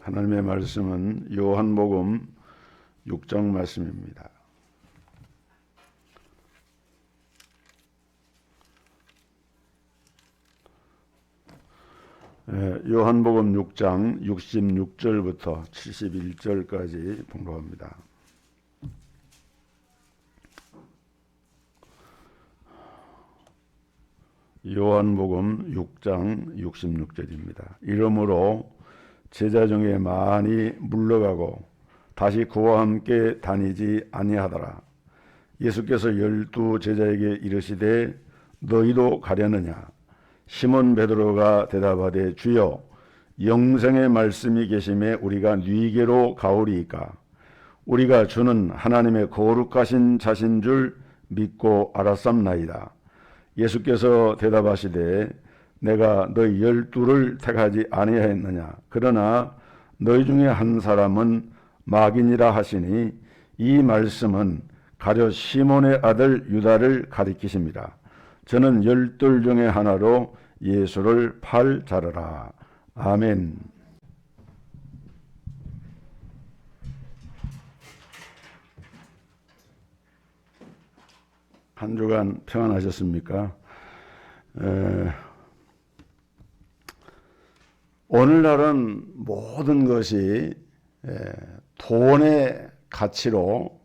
하나님의 말씀은 요한복음 6장 말씀입니다. 요한복음 6장 66절부터 71절까지 봉독합니다. 요한복음 6장 66절입니다. 이러므로 제자 중에 많이 물러가고 다시 그와 함께 다니지 아니하더라. 예수께서 12 제자에게 이르시되 너희도 가려느냐? 시몬 베드로가 대답하되 주여 영생의 말씀이 계심에 우리가 네게로 가오리이까? 우리가 주는 하나님의 거룩하신 자신 줄 믿고 알았삼나이다. 예수께서 대답하시되 내가 너희 12를 택하지 아니하였느냐? 그러나 너희 중에 한 사람은 마귀니라 하시니 이 말씀은 가룟 시몬의 아들 유다를 가리키십니다. 저는 12 중에 하나로 예수를 팔 자르라. 아멘. 한 주간 평안하셨습니까? 오늘날은 모든 것이 돈의 가치로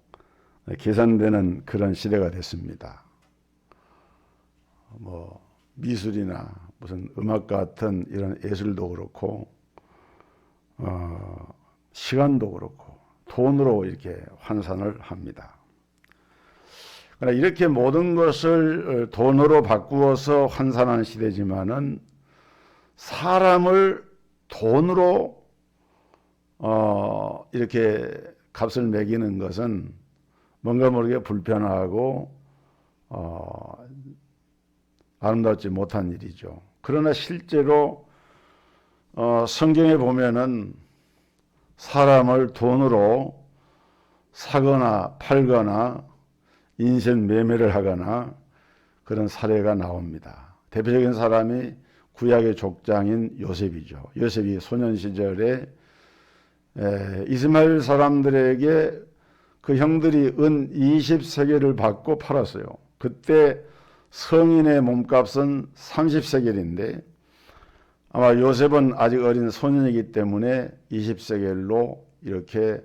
계산되는 그런 시대가 됐습니다. 뭐 미술이나 무슨 음악 같은 이런 예술도 그렇고 시간도 그렇고 돈으로 이렇게 환산을 합니다. 그러나 이렇게 모든 것을 돈으로 바꾸어서 환산하는 시대지만은 사람을 돈으로 이렇게 값을 매기는 것은 뭔가 모르게 불편하고 아름답지 못한 일이죠. 그러나 실제로 성경에 보면은 사람을 돈으로 사거나 팔거나 인생 매매를 하거나 그런 사례가 나옵니다. 대표적인 사람이 구약의 족장인 요셉이죠. 요셉이 소년 시절에 이스마엘 사람들에게 그 형들이 은 20세겔을 받고 팔았어요. 그때 성인의 몸값은 30세겔인데 아마 요셉은 아직 어린 소년이기 때문에 20세겔로 이렇게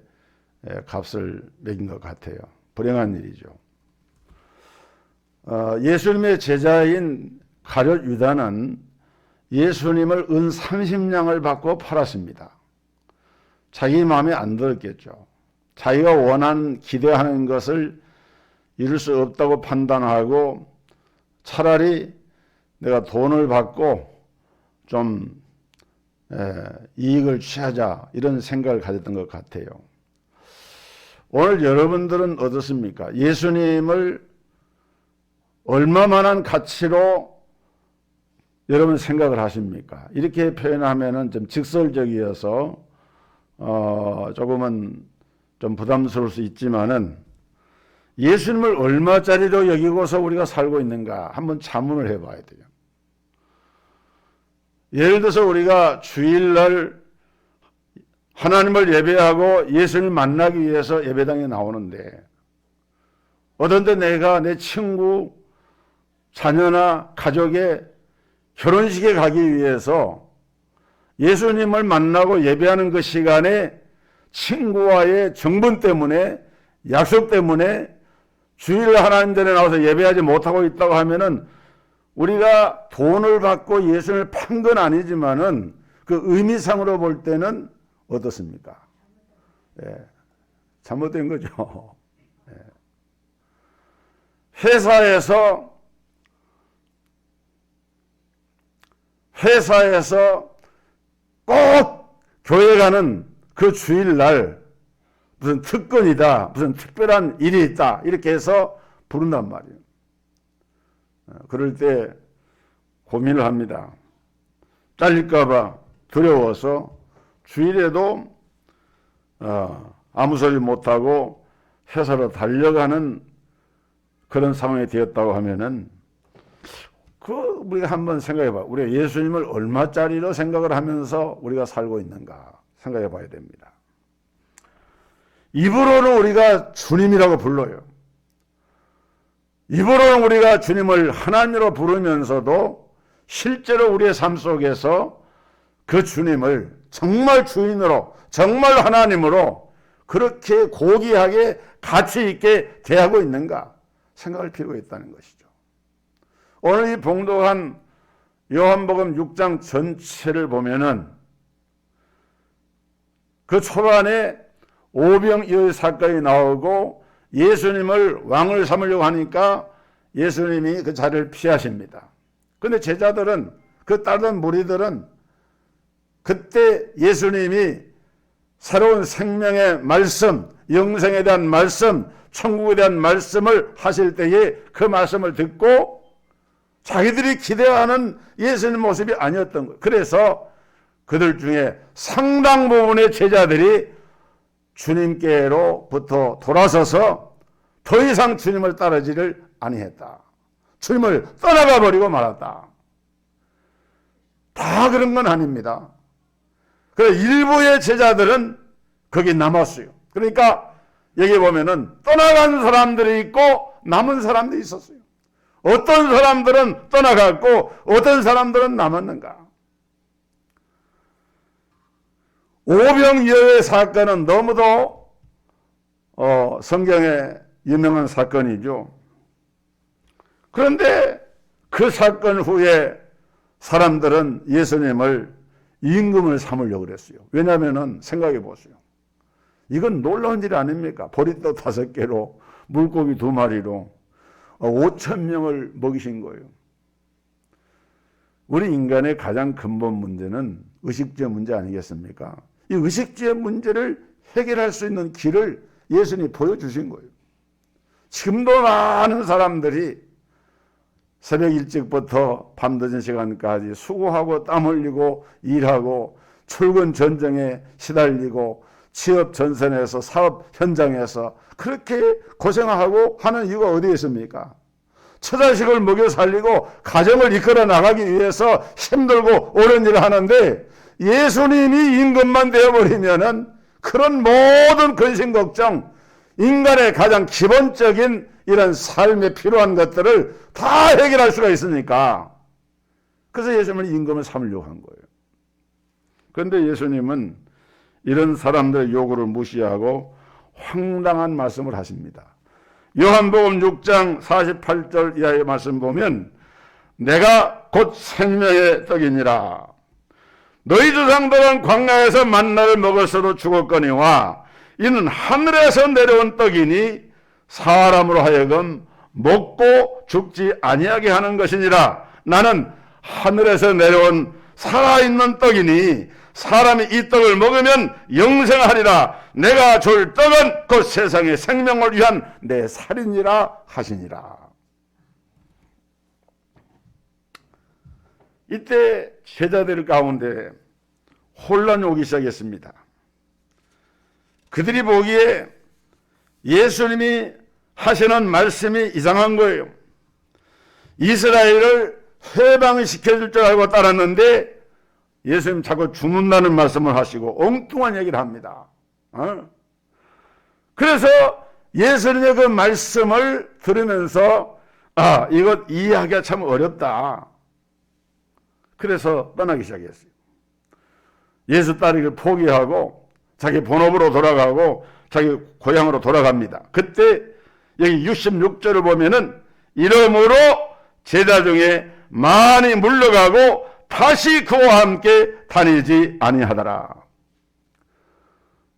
값을 매긴 것 같아요. 불행한 일이죠. 예수님의 제자인 가룟 유다는 예수님을 은 30냥을 받고 팔았습니다. 자기 마음에 안 들었겠죠. 자기가 원하는 기대하는 것을 이룰 수 없다고 판단하고 차라리 내가 돈을 받고 좀 이익을 취하자 이런 생각을 가졌던 것 같아요. 오늘 여러분들은 어떻습니까? 예수님을 얼마만한 가치로 여러분 생각을 하십니까? 이렇게 표현하면은 좀 직설적이어서 조금은 좀 부담스러울 수 있지만은 예수님을 얼마짜리로 여기고서 우리가 살고 있는가 한번 자문을 해봐야 돼요. 예를 들어서 우리가 주일날 하나님을 예배하고 예수님을 만나기 위해서 예배당에 나오는데 어떤데 내가 내 친구 자녀나 가족의 결혼식에 가기 위해서 예수님을 만나고 예배하는 그 시간에 친구와의 정분 때문에 약속 때문에 주일 하나님들에 나와서 예배하지 못하고 있다고 하면은 우리가 돈을 받고 예수님을 판 건 아니지만은 그 의미상으로 볼 때는 어떻습니까? 잘못된 거죠. 회사에서 꼭 교회 가는 그 주일날 무슨 특권이다, 무슨 특별한 일이 있다 이렇게 해서 부른단 말이에요. 그럴 때 고민을 합니다. 잘릴까 봐 두려워서 주일에도 아무 소리 못하고 회사로 달려가는 그런 상황이 되었다고 하면은 우리가 한번 생각해 봐. 우리가 예수님을 얼마짜리로 생각을 하면서 우리가 살고 있는가 생각해 봐야 됩니다. 입으로는 우리가 주님이라고 불러요. 입으로는 우리가 주님을 하나님으로 부르면서도 실제로 우리의 삶 속에서 그 주님을 정말 주인으로, 정말 하나님으로 그렇게 고귀하게 가치 있게 대하고 있는가 생각할 필요가 있다는 것이죠. 오늘 이 봉독한 요한복음 6장 전체를 보면은 그 초반에 오병이어의 사건이 나오고 예수님을 왕을 삼으려고 하니까 예수님이 그 자리를 피하십니다. 그런데 제자들은, 그 따르던 무리들은 그때 예수님이 새로운 생명의 말씀, 영생에 대한 말씀, 천국에 대한 말씀을 하실 때에 그 말씀을 듣고 자기들이 기대하는 예수님 모습이 아니었던 거예요. 그래서 그들 중에 상당 부분의 제자들이 주님께로부터 돌아서서 더 이상 주님을 따르지를 아니했다. 주님을 떠나가 버리고 말았다. 다 그런 건 아닙니다. 그래서 일부의 제자들은 거기 남았어요. 그러니까 여기 보면은 떠나간 사람들이 있고 남은 사람들이 있었어요. 어떤 사람들은 떠나갔고 어떤 사람들은 남았는가? 오병이어의 사건은 너무도 성경에 유명한 사건이죠. 그런데 그 사건 후에 사람들은 예수님을 임금을 삼으려고 그랬어요. 왜냐하면 생각해 보세요. 이건 놀라운 일 아닙니까? 보리떡 5개로 물고기 2마리로 5,000명을 먹이신 거예요. 우리 인간의 가장 근본 문제는 의식주의 문제 아니겠습니까? 이 의식주의 문제를 해결할 수 있는 길을 예수님이 보여주신 거예요. 지금도 많은 사람들이 새벽 일찍부터 밤늦은 시간까지 수고하고 땀 흘리고 일하고 출근 전쟁에 시달리고 취업 전선에서 사업 현장에서 그렇게 고생하고 하는 이유가 어디에 있습니까? 처자식을 먹여 살리고 가정을 이끌어 나가기 위해서 힘들고 오랜 일을 하는데 예수님이 임금만 되어버리면은 그런 모든 근심 걱정, 인간의 가장 기본적인 이런 삶에 필요한 것들을 다 해결할 수가 있으니까 그래서 예수님은 임금을 삼으려고 한 거예요. 그런데 예수님은 이런 사람들의 요구를 무시하고 황당한 말씀을 하십니다. 요한복음 6장 48절 이하의 말씀 보면 내가 곧 생명의 떡이니라. 너희 조상들은 광야에서 만나를 먹었어도 죽었거니와 이는 하늘에서 내려온 떡이니 사람으로 하여금 먹고 죽지 아니하게 하는 것이니라. 나는 하늘에서 내려온 살아있는 떡이니 사람이 이 떡을 먹으면 영생하리라. 내가 줄 떡은 곧 세상의 생명을 위한 내 살이니라 하시니라. 이때 제자들 가운데 혼란이 오기 시작했습니다. 그들이 보기에 예수님이 하시는 말씀이 이상한 거예요. 이스라엘을 해방시켜줄 줄 알고 따랐는데 예수님 자꾸 죽는다는 말씀을 하시고 엉뚱한 얘기를 합니다. 그래서 예수님의 그 말씀을 들으면서 이것 이해하기가 참 어렵다. 그래서 떠나기 시작했어요. 예수 따르기를 포기하고 자기 본업으로 돌아가고 자기 고향으로 돌아갑니다. 그때 여기 66절을 보면은 이러므로 제자 중에 많이 물러가고 다시 그와 함께 다니지 아니하더라.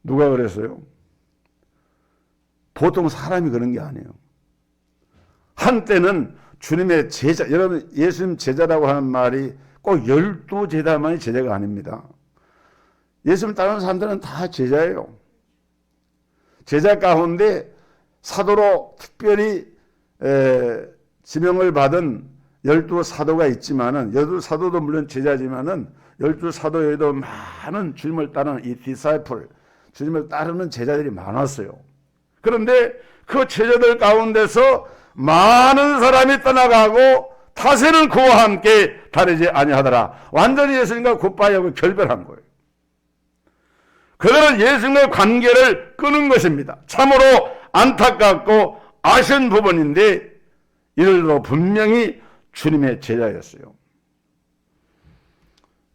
누가 그랬어요? 보통 사람이 그런 게 아니에요. 한때는 주님의 제자, 여러분 예수님 제자라고 하는 말이 꼭 12제자만이 제자가 아닙니다. 예수님 따르는 사람들은 다 제자예요. 제자 가운데 사도로 특별히 지명을 받은 12사도가 있지만은 12사도도 물론 제자지만은 12사도에도 많은 주님을 따르는 이 디사이플, 주님을 따르는 제자들이 많았어요. 그런데 그 제자들 가운데서 많은 사람이 떠나가고 다세는 그와 함께 다니지 아니하더라. 완전히 예수님과 굿바이하고 결별한 거예요. 그들은 예수님의 관계를 끊은 것입니다. 참으로 안타깝고 아쉬운 부분인데 이들도 분명히 주님의 제자였어요.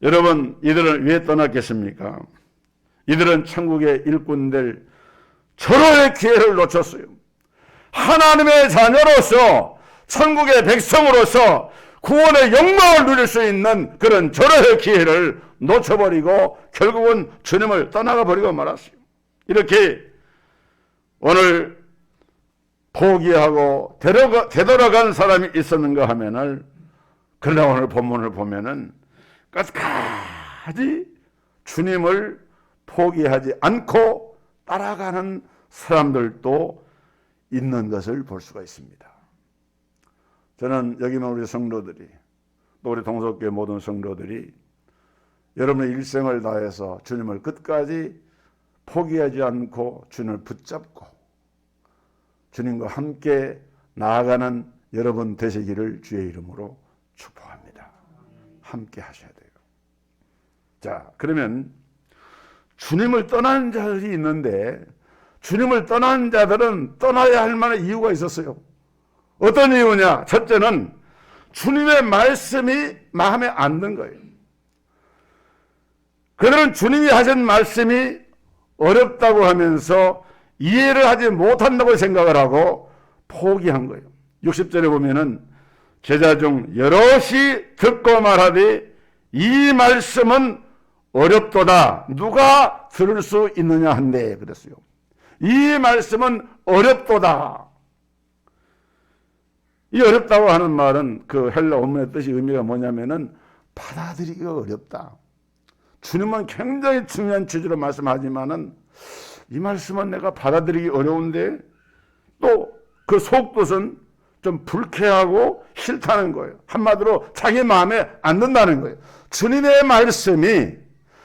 여러분, 이들은 왜 떠났겠습니까? 이들은 천국의 일꾼들 절호의 기회를 놓쳤어요. 하나님의 자녀로서 천국의 백성으로서 구원의 영광을 누릴 수 있는 그런 절호의 기회를 놓쳐버리고 결국은 주님을 떠나가 버리고 말았어요. 이렇게 오늘 포기하고 되돌아간 사람이 있었는가 하면은, 그러나 오늘 본문을 보면은 끝까지 주님을 포기하지 않고 따라가는 사람들도 있는 것을 볼 수가 있습니다. 저는 여기만 우리 성도들이, 또 우리 동석교회 모든 성도들이 여러분의 일생을 다해서 주님을 끝까지 포기하지 않고 주님을 붙잡고 주님과 함께 나아가는 여러분 되시기를 주의 이름으로 축복합니다. 함께 하셔야 돼요. 자, 그러면 주님을 떠나는 자들이 있는데 주님을 떠나는 자들은 떠나야 할 만한 이유가 있었어요. 어떤 이유냐? 첫째는 주님의 말씀이 마음에 안 든 거예요. 그들은 주님이 하신 말씀이 어렵다고 하면서 이해를 하지 못한다고 생각을 하고 포기한 거예요. 60절에 보면은 제자 중 여럿이 듣고 말하되 이 말씀은 어렵도다. 누가 들을 수 있느냐 한데 그랬어요. 이 말씀은 어렵도다. 이 어렵다고 하는 말은 그 헬라 원문의 뜻이 의미가 뭐냐면은 받아들이기가 어렵다. 주님은 굉장히 중요한 취지로 말씀하지만은 이 말씀은 내가 받아들이기 어려운데 또 그 속뜻은 좀 불쾌하고 싫다는 거예요. 한마디로 자기 마음에 안 든다는 거예요. 주님의 말씀이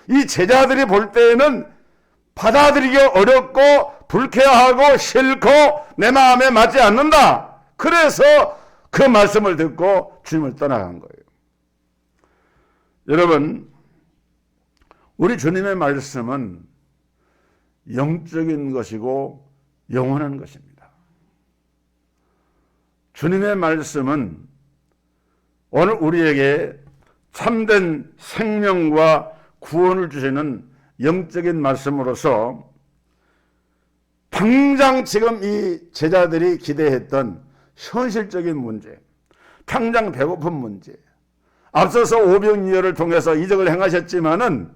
이 제자들이 볼 때에는 받아들이기 어렵고 불쾌하고 싫고 내 마음에 맞지 않는다. 그래서 그 말씀을 듣고 주님을 떠나간 거예요. 여러분, 우리 주님의 말씀은 영적인 것이고 영원한 것입니다. 주님의 말씀은 오늘 우리에게 참된 생명과 구원을 주시는 영적인 말씀으로서 당장 지금 이 제자들이 기대했던 현실적인 문제, 당장 배고픈 문제, 앞서서 오병이어를 통해서 이적을 행하셨지만은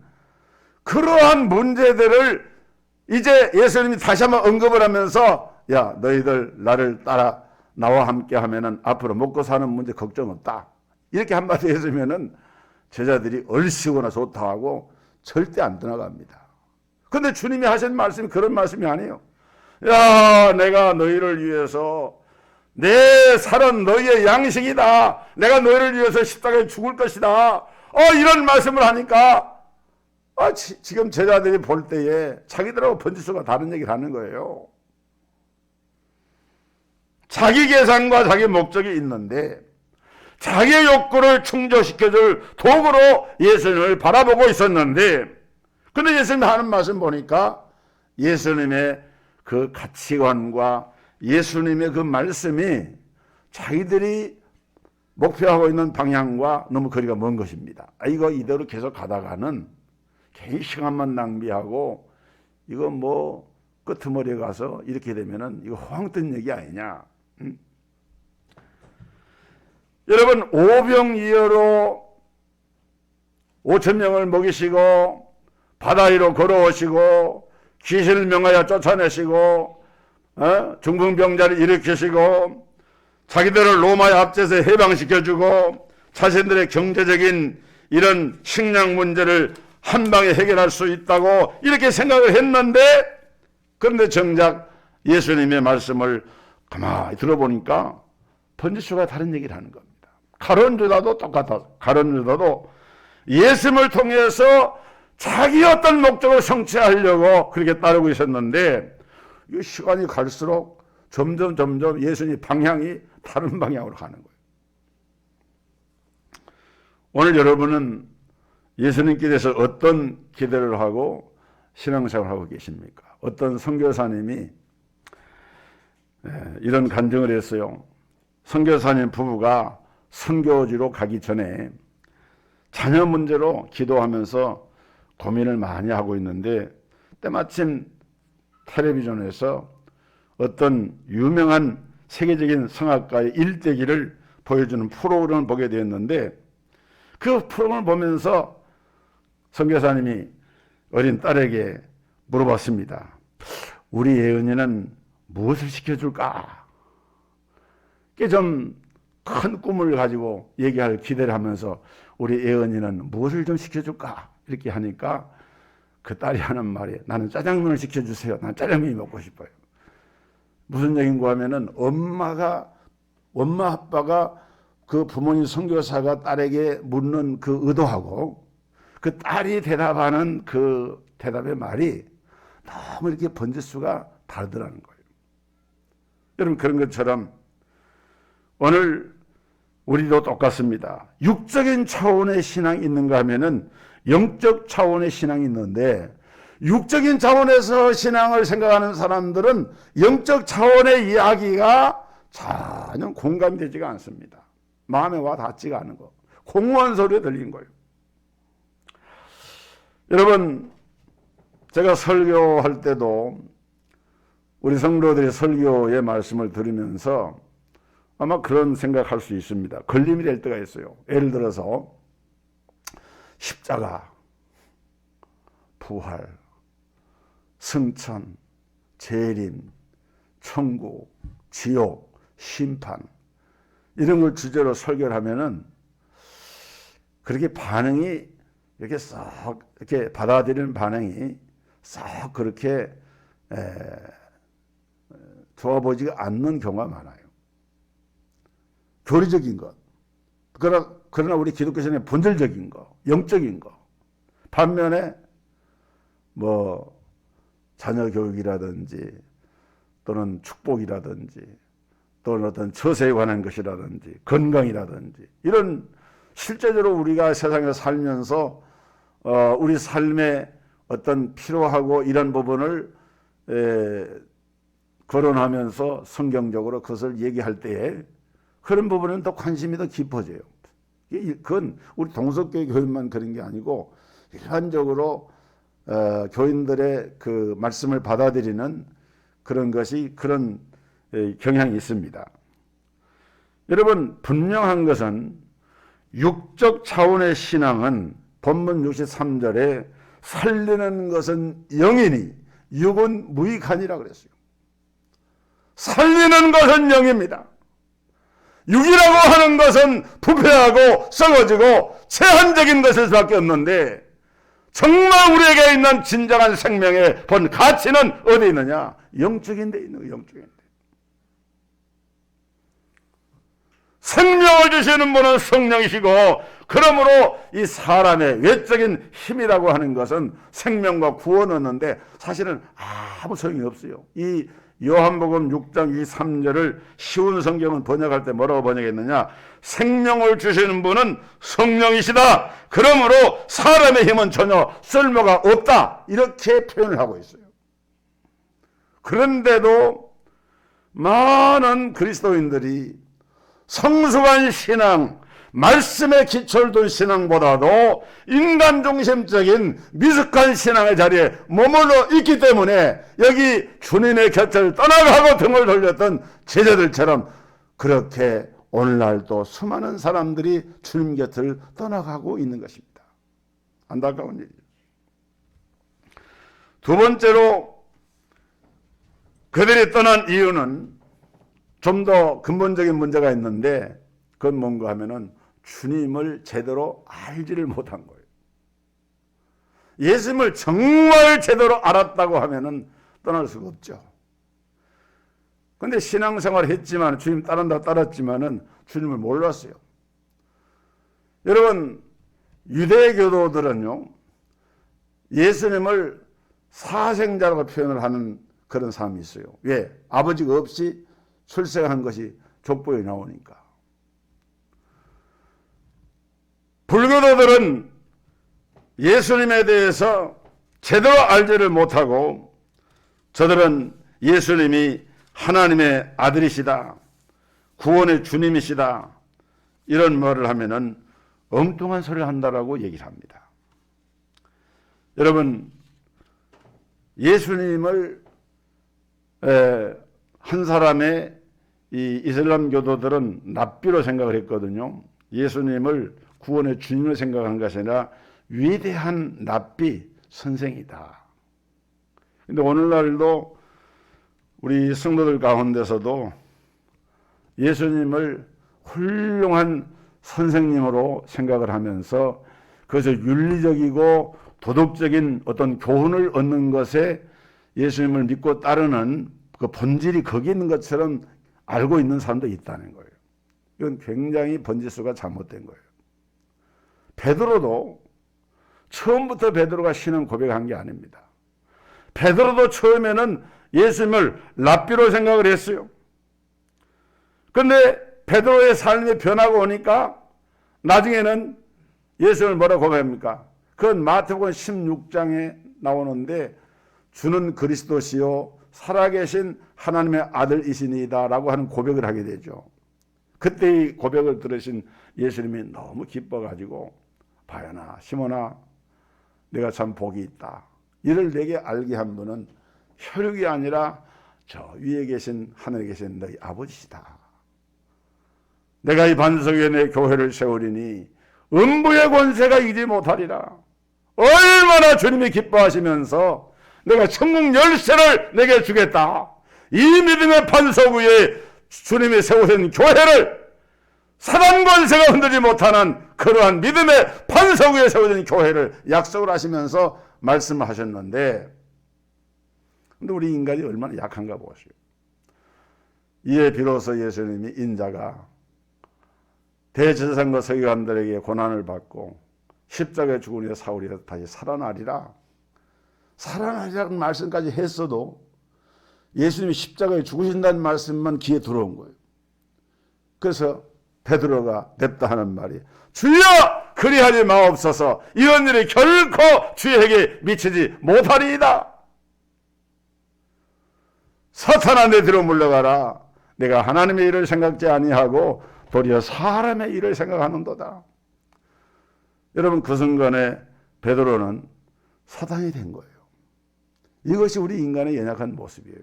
그러한 문제들을 이제 예수님이 다시 한번 언급을 하면서 야, 너희들 나를 따라 나와 함께 하면은 앞으로 먹고 사는 문제 걱정 없다. 이렇게 한마디 했으면은 제자들이 얼씨구나 좋다 하고 절대 안 떠나갑니다. 근데 주님이 하신 말씀이 그런 말씀이 아니에요. 야, 내가 너희를 위해서 내 살은 너희의 양식이다. 내가 너희를 위해서 십자가에 죽을 것이다. 이런 말씀을 하니까 지금 제자들이 볼 때에 자기들하고 번지수가 다른 얘기를 하는 거예요. 자기 계산과 자기 목적이 있는데 자기의 욕구를 충족시켜줄 도구로 예수님을 바라보고 있었는데, 근데 예수님이 하는 말씀 보니까 예수님의 그 가치관과 예수님의 그 말씀이 자기들이 목표하고 있는 방향과 너무 거리가 먼 것입니다. 이거 이대로 계속 가다가는 괜히 시간만 낭비하고 이거 뭐 끄트머리에 가서 이렇게 되면은 이거 호황 뜬 얘기 아니냐. 여러분, 오병이어로 5,000명을 먹이시고 바다 위로 걸어오시고 귀신을 명하여 쫓아내시고 중풍병자를 일으키시고 자기들을 로마의 압제에서 해방시켜주고 자신들의 경제적인 이런 식량 문제를 한 방에 해결할 수 있다고 이렇게 생각을 했는데, 그런데 정작 예수님의 말씀을 가만히 들어보니까 번지수가 다른 얘기를 하는 겁니다. 가룟 유다도 똑같아. 가룟 유다도 예수님을 통해서 자기 어떤 목적을 성취하려고 그렇게 따르고 있었는데 이 시간이 갈수록 점점 예수님 방향이 다른 방향으로 가는 거예요. 오늘 여러분은 예수님께 대해서 어떤 기대를 하고 신앙생활하고 계십니까? 어떤 선교사님이 이런 간증을 했어요. 선교사님 부부가 선교지로 가기 전에 자녀 문제로 기도하면서 고민을 많이 하고 있는데 때마침 텔레비전에서 어떤 유명한 세계적인 성악가의 일대기를 보여주는 프로그램을 보게 되었는데 그 프로그램을 보면서 선교사님이 어린 딸에게 물어봤습니다. 우리 예은이는 무엇을 시켜줄까? 좀 큰 꿈을 가지고 얘기할 기대를 하면서 우리 예은이는 무엇을 좀 시켜줄까? 이렇게 하니까 그 딸이 하는 말이 나는 짜장면을 시켜주세요. 난 짜장면이 먹고 싶어요. 무슨 얘기인가 하면은 엄마 아빠가 그 부모님 선교사가 딸에게 묻는 그 의도하고 그 딸이 대답하는 그 대답의 말이 너무 이렇게 번지수가 다르더라는 거예요. 여러분 그런 것처럼 오늘 우리도 똑같습니다. 육적인 차원의 신앙이 있는가 하면은 영적 차원의 신앙이 있는데 육적인 차원에서 신앙을 생각하는 사람들은 영적 차원의 이야기가 전혀 공감이 되지가 않습니다. 마음에 와 닿지가 않은 거. 공허한 소리가 들린 거예요. 여러분 제가 설교할 때도 우리 성도들이 설교의 말씀을 들으면서 아마 그런 생각할 수 있습니다. 걸림이 될 때가 있어요. 예를 들어서 십자가, 부활, 승천, 재림, 천국, 지옥, 심판 이런 걸 주제로 설교를 하면은 그렇게 반응이 이렇게 싹 이렇게 받아들이는 반응이 싹 그렇게 좋아 보이지가 않는 경우가 많아요. 교리적인 것. 그러나 우리 기독교 신앙의 본질적인 거, 영적인 거. 반면에 뭐 자녀 교육이라든지 또는 축복이라든지 또는 어떤 처세에 관한 것이라든지 건강이라든지 이런 실제적으로 우리가 세상에 살면서 우리 삶의 어떤 필요하고 이런 부분을 거론하면서 성경적으로 그것을 얘기할 때에 그런 부분은 더 관심이 더 깊어져요. 그건 우리 동석교회 교인만 그런 게 아니고 일반적으로 교인들의 그 말씀을 받아들이는 그런 것이 그런 경향이 있습니다. 여러분 분명한 것은 육적 차원의 신앙은 본문 63절에 살리는 것은 영이니 육은 무익하니라 그랬어요. 살리는 것은 영입니다. 육이라고 하는 것은 부패하고 썩어지고 제한적인 것일 수밖에 없는데 정말 우리에게 있는 진정한 생명의 본 가치는 어디 있느냐? 영적인 데 있는 거예요. 영적인 데. 생명을 주시는 분은 성령이시고 그러므로 이 사람의 외적인 힘이라고 하는 것은 생명과 구원을 얻는데 사실은 아무 소용이 없어요. 이 요한복음 6장 23절을 쉬운 성경은 번역할 때 뭐라고 번역했느냐? 생명을 주시는 분은 성령이시다. 그러므로 사람의 힘은 전혀 쓸모가 없다. 이렇게 표현을 하고 있어요. 그런데도 많은 그리스도인들이 성숙한 신앙, 말씀에 기초를 둔 신앙보다도 인간 중심적인 미숙한 신앙의 자리에 머물러 있기 때문에 여기 주님의 곁을 떠나가고 등을 돌렸던 제자들처럼 그렇게 오늘날도 수많은 사람들이 주님 곁을 떠나가고 있는 것입니다. 안타까운 일이죠. 두 번째로 그들이 떠난 이유는 좀 더 근본적인 문제가 있는데 그건 뭔가 하면은 주님을 제대로 알지를 못한 거예요. 예수님을 정말 제대로 알았다고 하면은 떠날 수가 없죠. 근데 신앙생활 했지만 주님 따랐지만은 주님을 몰랐어요. 여러분 유대교도들은요 예수님을 사생자라고 표현을 하는 그런 사람이 있어요. 왜? 아버지가 없이 출생한 것이 족보에 나오니까. 불교도들은 예수님에 대해서 제대로 알지를 못하고 저들은 예수님이 하나님의 아들이시다, 구원의 주님이시다, 이런 말을 하면은 엉뚱한 소리를 한다라고 얘기를 합니다. 여러분, 예수님을 한 사람의 이 이슬람 교도들은 랍비로 생각을 했거든요. 예수님을 구원의 주님으로 생각하는 것이 아니라 위대한 랍비, 선생이다. 근데 오늘날도 우리 성도들 가운데서도 예수님을 훌륭한 선생님으로 생각을 하면서 그것을 윤리적이고 도덕적인 어떤 교훈을 얻는 것에 예수님을 믿고 따르는 그 본질이 거기 있는 것처럼 알고 있는 사람도 있다는 거예요. 이건 굉장히 번지수가 잘못된 거예요. 베드로도 처음부터 베드로가 신앙 고백한 게 아닙니다. 베드로도 처음에는 예수님을 랍비로 생각을 했어요. 그런데 베드로의 삶이 변하고 오니까 나중에는 예수님을 뭐라고 고백합니까? 그건 마태복음 16장에 나오는데 주는 그리스도시요 살아계신 하나님의 아들이시니이다 라고 하는 고백을 하게 되죠. 그때 이 고백을 들으신 예수님이 너무 기뻐가지고 바야나 시몬아 내가 참 복이 있다. 이를 내게 알게 한 분은 혈육이 아니라 저 위에 계신 하늘에 계신 너희 아버지시다. 내가 이 반석 위에 내 교회를 세우리니 음부의 권세가 이기지 못하리라. 얼마나 주님이 기뻐하시면서 내가 천국 열쇠를 내게 주겠다. 이 믿음의 반석 위에 주님이 세우신 교회를 사단 권세가 흔들지 못하는 그러한 믿음의 반석 위에 세워진 교회를 약속을 하시면서 말씀하셨는데, 근데 우리 인간이 얼마나 약한가 보세요. 이에 비로소 예수님이 인자가 대제사장과 서기관들에게 고난을 받고 십자가에 죽은 후에 사흘 후에 다시 살아나리라. 살아나리라는 말씀까지 했어도 예수님이 십자가에 죽으신다는 말씀만 귀에 들어온 거예요. 그래서 베드로가 냅다 하는 말이 주여 그리하지 마옵소서. 이런 일이 결코 주에게 미치지 못하리이다. 사탄아 내 뒤로 물러가라. 내가 하나님의 일을 생각지 아니하고 도리어 사람의 일을 생각하는도다. 여러분, 그 순간에 베드로는 사단이 된 거예요. 이것이 우리 인간의 연약한 모습이에요.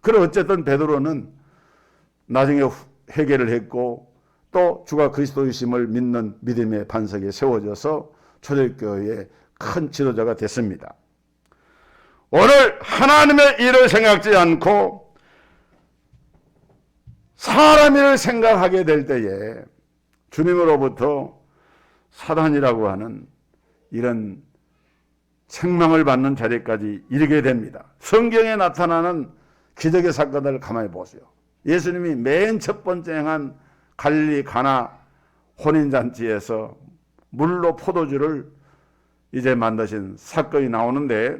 그래 어쨌든 베드로는 나중에 회개를 했고 또 주가 그리스도이심을 믿는 믿음의 반석에 세워져서 초대교회의 큰 지도자가 됐습니다. 오늘 하나님의 일을 생각지 않고 사람 일을 생각하게 될 때에 주님으로부터 사단이라고 하는 이런 책망을 받는 자리까지 이르게 됩니다. 성경에 나타나는 기적의 사건들을 가만히 보세요. 예수님이 맨 첫 번째 행한 갈릴리 가나 혼인잔치에서 물로 포도주를 이제 만드신 사건이 나오는데,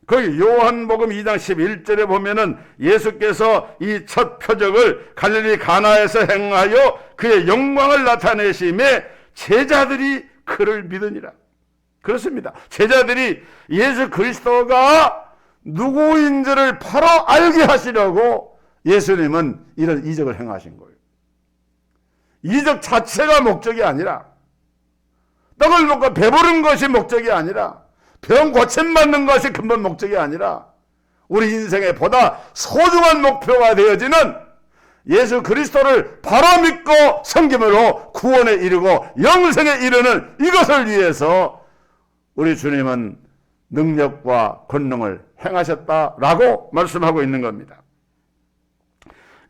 거기 요한복음 2장 11절에 보면은 예수께서 이 첫 표적을 갈릴리 가나에서 행하여 그의 영광을 나타내심에 제자들이 그를 믿으니라. 그렇습니다. 제자들이 예수 그리스도가 누구인지를 바로 알게 하시려고 예수님은 이런 이적을 행하신 거예요. 이적 자체가 목적이 아니라, 떡을 먹고 배부른 것이 목적이 아니라, 병 고침받는 것이 근본 목적이 아니라, 우리 인생의 보다 소중한 목표가 되어지는 예수 그리스도를 바로 믿고 섬김으로 구원에 이르고 영생에 이르는 이것을 위해서 우리 주님은 능력과 권능을 행하셨다라고 말씀하고 있는 겁니다.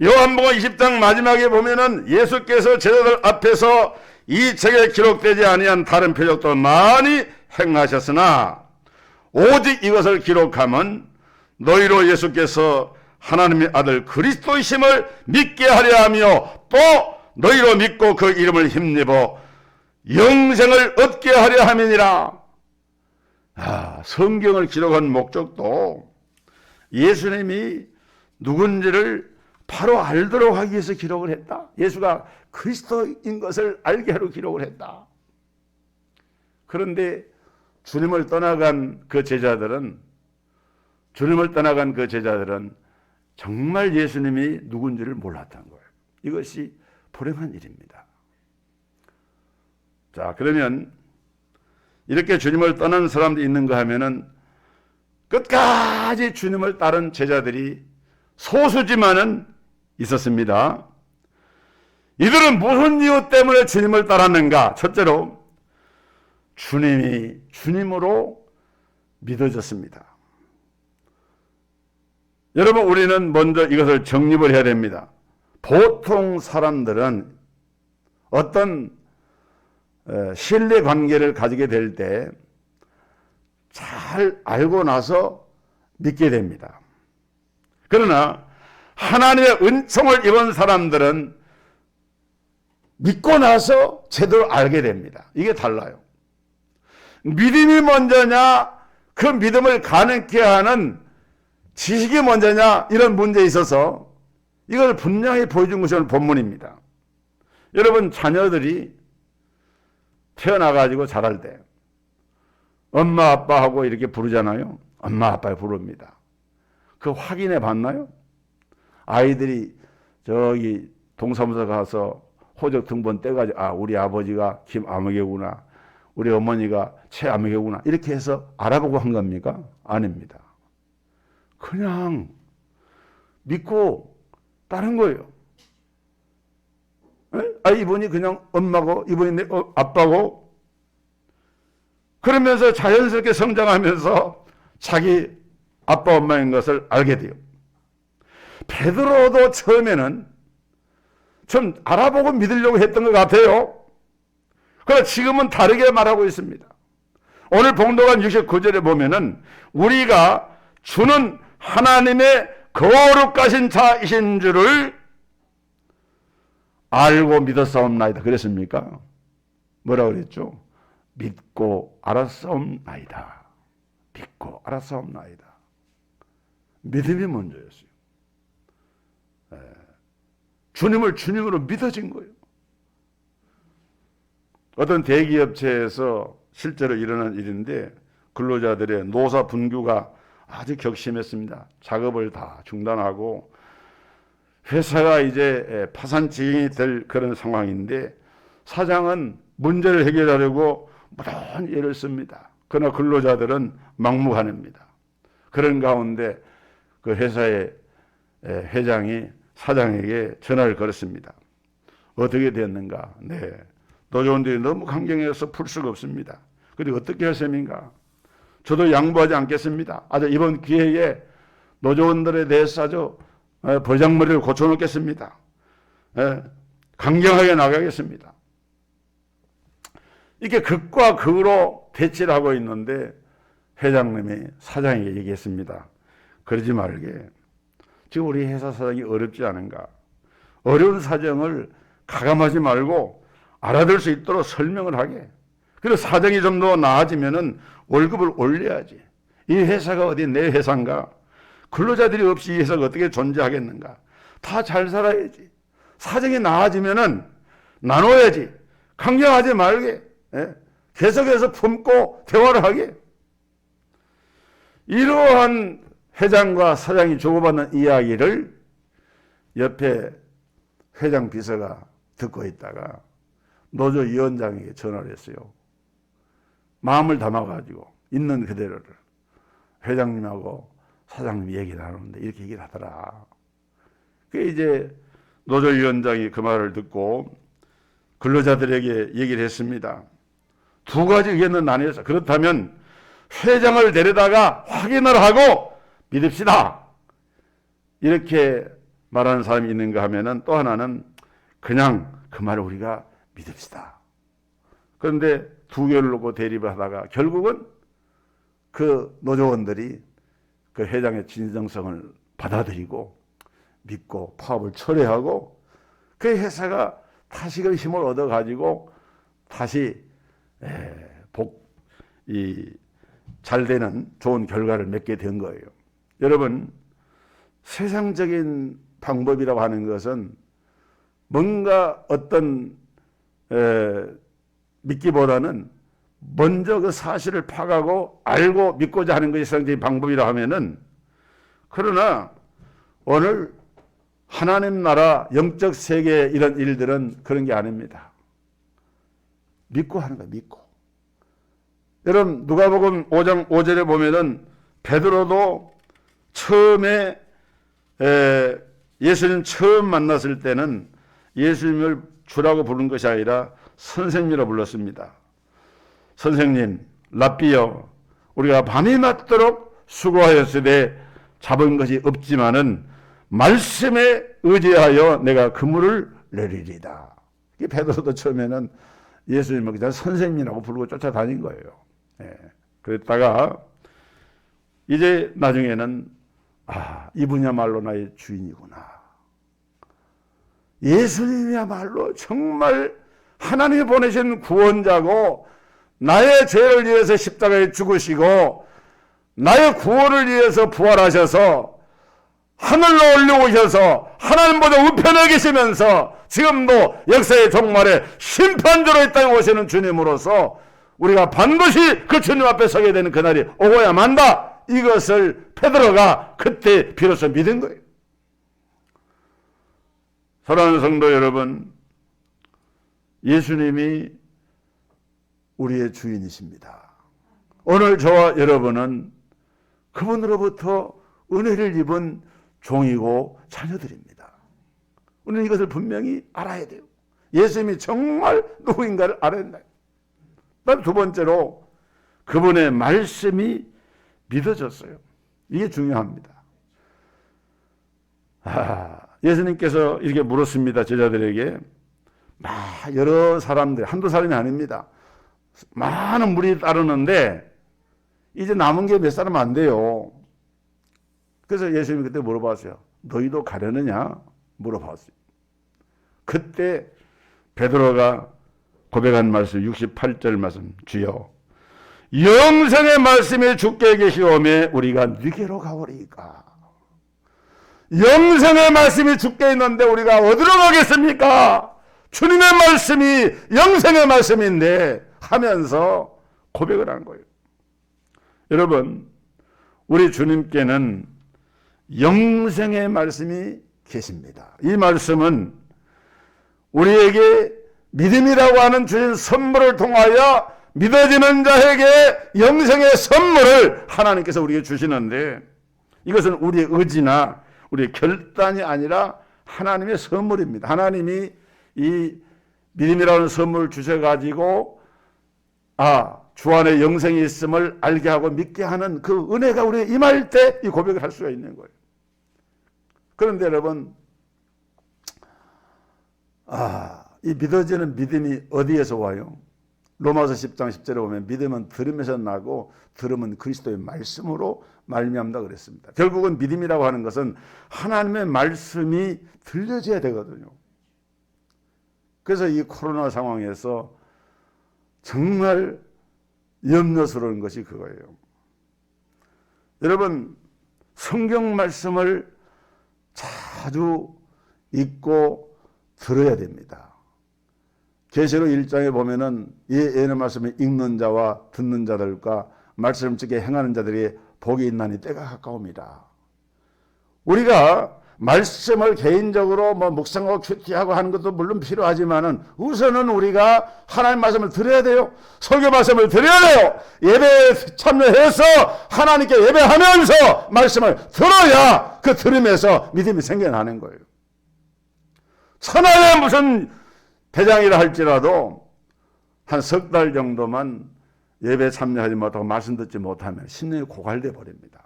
요한복음 20장 마지막에 보면은 예수께서 제자들 앞에서 이 책에 기록되지 아니한 다른 표적도 많이 행하셨으나 오직 이것을 기록함은 너희로 예수께서 하나님의 아들 그리스도이심을 믿게 하려 하며 또 너희로 믿고 그 이름을 힘입어 영생을 얻게 하려 함이니라. 성경을 기록한 목적도 예수님이 누군지를 바로 알도록 하기 위해서 기록을 했다. 예수가 그리스도인 것을 알게 하려 기록을 했다. 그런데 주님을 떠나간 그 제자들은 정말 예수님이 누군지를 몰랐던 거예요. 이것이 불행한 일입니다. 자, 그러면 이렇게 주님을 떠난 사람들이 있는가 하면은 끝까지 주님을 따른 제자들이 소수지만은 있었습니다. 이들은 무슨 이유 때문에 주님을 따랐는가? 첫째로 주님이 주님으로 믿어졌습니다. 여러분, 우리는 먼저 이것을 정립을 해야 됩니다. 보통 사람들은 어떤 신뢰 관계를 가지게 될 때 잘 알고 나서 믿게 됩니다. 그러나 하나님의 은총을 입은 사람들은 믿고 나서 제대로 알게 됩니다. 이게 달라요. 믿음이 먼저냐, 그 믿음을 가능케 하는 지식이 먼저냐, 이런 문제에 있어서 이걸 분명히 보여준 것이 오늘 본문입니다. 여러분, 자녀들이 태어나가지고 자랄 때 엄마 아빠하고 이렇게 부르잖아요. 엄마 아빠 부릅니다. 그거 확인해 봤나요? 아이들이 저기 동사무소 가서 호적 등본 떼가지고 우리 아버지가 김아무개구나, 우리 어머니가 최아무개구나, 이렇게 해서 알아보고 한 겁니까? 아닙니다. 그냥 믿고 따른 거예요. 이분이 그냥 엄마고 이분이 내 아빠고, 그러면서 자연스럽게 성장하면서 자기 아빠 엄마인 것을 알게 돼요. 베드로도 처음에는 좀 알아보고 믿으려고 했던 것 같아요. 그러나 지금은 다르게 말하고 있습니다. 오늘 봉독한 69절에 보면은 우리가 주는 하나님의 거룩하신 자이신 줄을 알고 믿었사옵나이다. 그랬습니까? 뭐라고 그랬죠? 믿고 알았사옵나이다. 믿고 알았사옵나이다. 믿음이 먼저였어요. 주님을 주님으로 믿어진 거예요. 어떤 대기업체에서 실제로 일어난 일인데 근로자들의 노사 분규가 아주 격심했습니다. 작업을 다 중단하고 회사가 이제 파산 지경이 될 그런 상황인데 사장은 문제를 해결하려고 무더운 애를 씁니다. 그러나 근로자들은 막무가내입니다. 그런 가운데 그 회사의 회장이 사장에게 전화를 걸었습니다. 어떻게 됐는가? 네, 노조원들이 너무 강경해서 풀 수가 없습니다. 그리고 어떻게 할 셈인가? 저도 양보하지 않겠습니다. 아주 이번 기회에 노조원들에 대해서 아주 버장머리를 고쳐놓겠습니다. 강경하게 나가겠습니다. 이게 극과 극으로 대치를 하고 있는데 회장님이 사장에게 얘기했습니다. 그러지 말게. 지금 우리 회사 사정이 어렵지 않은가? 어려운 사정을 가감하지 말고 알아들 수 있도록 설명을 하게. 그리고 사정이 좀 더 나아지면은 월급을 올려야지. 이 회사가 어디 내 회사인가? 근로자들이 없이 이 회사가 어떻게 존재하겠는가? 다 잘 살아야지. 사정이 나아지면은 나눠야지. 강경하지 말게. 계속해서 품고 대화를 하게. 이러한 회장과 사장이 주고받는 이야기를 옆에 회장 비서가 듣고 있다가 노조위원장에게 전화를 했어요. 마음을 담아가지고 있는 그대로를 회장님하고 사장님이 얘기 나누는데 이렇게 얘기를 하더라. 그 이제 노조위원장이 그 말을 듣고 근로자들에게 얘기를 했습니다. 두 가지 의견은 나뉘어서 그렇다면 회장을 데려다가 확인을 하고 믿읍시다. 이렇게 말하는 사람이 있는가 하면은 또 하나는 그냥 그 말을 우리가 믿읍시다. 그런데 두 개를 놓고 대립을 하다가 결국은 그 노조원들이 그 회장의 진정성을 받아들이고 믿고 파업을 철회하고 그 회사가 다시금 힘을 얻어가지고 다시 잘 되는 좋은 결과를 맺게 된 거예요. 여러분, 세상적인 방법이라고 하는 것은 뭔가 어떤 믿기보다는 먼저 그 사실을 파악하고 알고 믿고자 하는 것이 성경의 방법이라 하면은, 그러나 오늘 하나님 나라 영적 세계 이런 일들은 그런 게 아닙니다. 믿고 하는 거예요. 믿고. 여러분 누가복음 5장 5절에 보면은 베드로도 처음에 예수님 처음 만났을 때는 예수님을 주라고 부른 것이 아니라 선생님이라 불렀습니다. 선생님, 랍비여, 우리가 밤이 낮도록 수고하였으되 잡은 것이 없지만은 말씀에 의지하여 내가 그물을 내리리다. 베드로도 처음에는 예수님을 그냥 선생님이라고 부르고 쫓아다닌 거예요. 예. 그랬다가 이제 나중에는 이분이야말로 나의 주인이구나. 예수님이야말로 정말 하나님이 보내신 구원자고 나의 죄를 위해서 십자가에 죽으시고 나의 구원을 위해서 부활하셔서 하늘로 올려오셔서 하나님보다 우편에 계시면서 지금도 역사의 종말에 심판자로 이 땅에 오시는 주님으로서 우리가 반드시 그 주님 앞에 서게 되는 그날이 오고야 만다. 이것을 베드로가 그때 비로소 믿은 거예요. 사랑하는 성도 여러분, 예수님이 우리의 주인이십니다. 오늘 저와 여러분은 그분으로부터 은혜를 입은 종이고 자녀들입니다. 우리는 이것을 분명히 알아야 돼요. 예수님이 정말 누구인가를 알아야 된다. 두 번째로 그분의 말씀이 믿어졌어요. 이게 중요합니다. 예수님께서 이렇게 물었습니다. 제자들에게. 여러 사람들, 한두 사람이 아닙니다. 많은 무리 따르는데 이제 남은 게 몇 사람 안 돼요. 그래서 예수님이 그때 물어봤어요. 너희도 가려느냐? 물어봤어요. 그때 베드로가 고백한 말씀 68절 말씀, 주여 영생의 말씀이 주께 계시오매 우리가 네게로 가오리까. 영생의 말씀이 주께 있는데 우리가 어디로 가겠습니까? 주님의 말씀이 영생의 말씀인데 하면서 고백을 한 거예요. 여러분, 우리 주님께는 영생의 말씀이 계십니다. 이 말씀은 우리에게 믿음이라고 하는 주신 선물을 통하여 믿어지는 자에게 영생의 선물을 하나님께서 우리에게 주시는데, 이것은 우리의 의지나 우리의 결단이 아니라 하나님의 선물입니다. 하나님이 이 믿음이라는 선물을 주셔가지고 주 안에 영생이 있음을 알게 하고 믿게 하는 그 은혜가 우리에 임할 때 이 고백을 할 수가 있는 거예요. 그런데 여러분, 이 믿어지는 믿음이 어디에서 와요? 로마서 10장 10절에 보면 믿음은 들음에서 나고 들음은 그리스도의 말씀으로 말미암다 그랬습니다. 결국은 믿음이라고 하는 것은 하나님의 말씀이 들려져야 되거든요. 그래서 이 코로나 상황에서 정말 염려스러운 것이 그거예요. 여러분, 성경 말씀을 자주 읽고 들어야 됩니다. 계시록 1장에 보면은 이 예언의 말씀을 읽는 자와 듣는 자들과 말씀 듣게 행하는 자들이 복이 있나니 때가 가까웁니다. 우리가 말씀을 개인적으로 묵상하고 큐티하고 하는 것도 물론 필요하지만은 우선은 우리가 하나님 말씀을 들어야 돼요. 설교 말씀을 들어야 돼요. 예배에 참여해서 하나님께 예배하면서 말씀을 들어야 그 들음에서 믿음이 생겨나는 거예요. 천하의 무슨 대장이라 할지라도 한 석 달 정도만 예배에 참여하지 못하고 말씀 듣지 못하면 심령이 고갈돼 버립니다.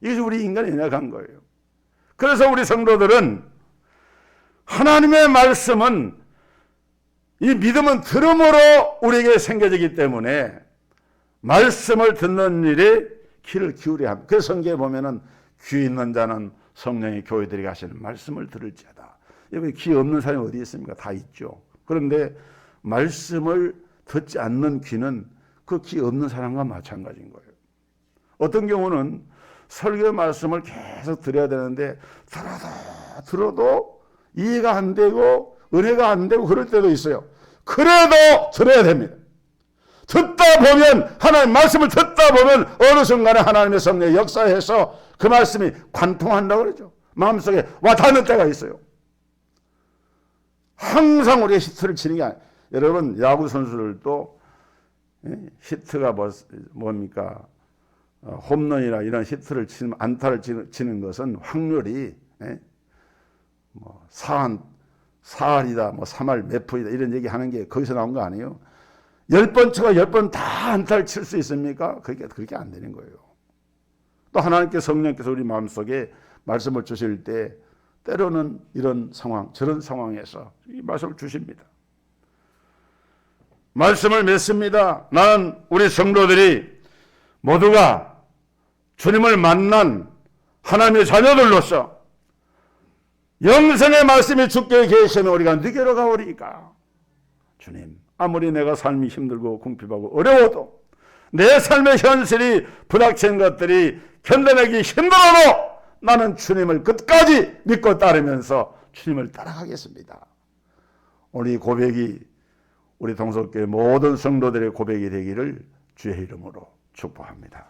이것이 우리 인간의 연약한 거예요. 그래서 우리 성도들은 하나님의 말씀은, 이 믿음은 들음으로 우리에게 생겨지기 때문에 말씀을 듣는 일에 귀를 기울여야 합니다. 그래서 성경에 보면은 귀 있는 자는 성령의 교회들에게 하시는 말씀을 들을지어다. 여러분, 귀 없는 사람이 어디 있습니까? 다 있죠. 그런데 말씀을 듣지 않는 귀는 그 귀 없는 사람과 마찬가지인 거예요. 어떤 경우는 설교 말씀을 계속 들어야 되는데 들어도 이해가 안 되고 은혜가 안 되고 그럴 때도 있어요. 그래도 들어야 됩니다. 듣다 보면, 하나님 말씀을 듣다 보면 어느 순간에 하나님의 성령이 역사해서 그 말씀이 관통한다고 그러죠. 마음속에 와 닿는 때가 있어요. 항상 우리가 히트를 치는 게 아니에요. 여러분, 야구 선수들도 히트가 뭡니까? 홈런이나 이런 히트를 치는, 안타를 치는 것은 확률이 4할이다, 3할 몇 푼이다 이런 얘기 하는 게 거기서 나온 거 아니에요. 10번 치고 10번 다 안타를 칠 수 있습니까? 그게 안 되는 거예요. 또 하나님께 성령께서 우리 마음속에 말씀을 주실 때 때로는 이런 상황, 저런 상황에서 이 말씀을 주십니다. 말씀을 맺습니다. 나는 우리 성도들이 모두가 주님을 만난 하나님의 자녀들로서 영생의 말씀이 주께 계시면 우리가 누게로 가오리까? 주님, 아무리 내가 삶이 힘들고 궁핍하고 어려워도 내 삶의 현실이 부닥친 것들이 견뎌내기 힘들어도 나는 주님을 끝까지 믿고 따르면서 주님을 따라가겠습니다. 우리 고백이 우리 동석교회 모든 성도들의 고백이 되기를 주의 이름으로 축복합니다.